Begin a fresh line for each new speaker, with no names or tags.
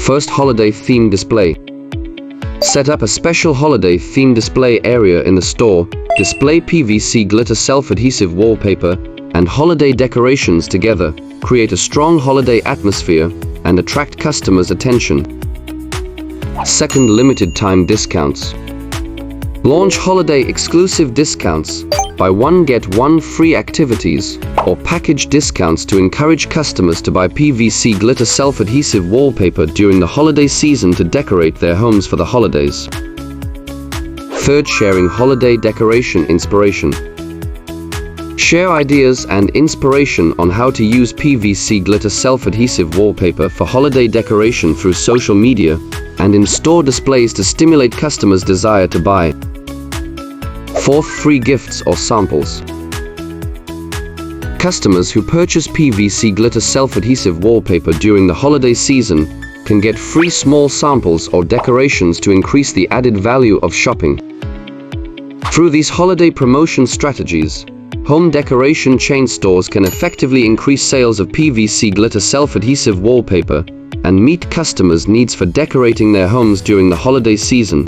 First, holiday theme display. Set up a special holiday theme display area in the store. Display PVC Glitter Self-adhesive Wallpaper and holiday decorations together. Create a strong holiday atmosphere and attract customers' attention. Second, limited time discounts. Launch holiday exclusive discounts, buy one get one free activities, or package discounts to encourage customers to buy PVC Glitter Self-adhesive Wallpaper during the holiday season to decorate their homes for the holidays. Third, sharing holiday decoration inspiration. Share ideas and inspiration on how to use PVC Glitter Self-adhesive Wallpaper for holiday decoration through social media and in-store displays to stimulate customers' desire to buy. Fourth, free gifts or samples. Customers who purchase PVC Glitter Self-adhesive Wallpaper during the holiday season can get free small samples or decorations to increase the added value of shopping. Through these holiday promotion strategies, home decoration chain stores can effectively increase sales of PVC Glitter Self-adhesive Wallpaper and meet customers' needs for decorating their homes during the holiday season.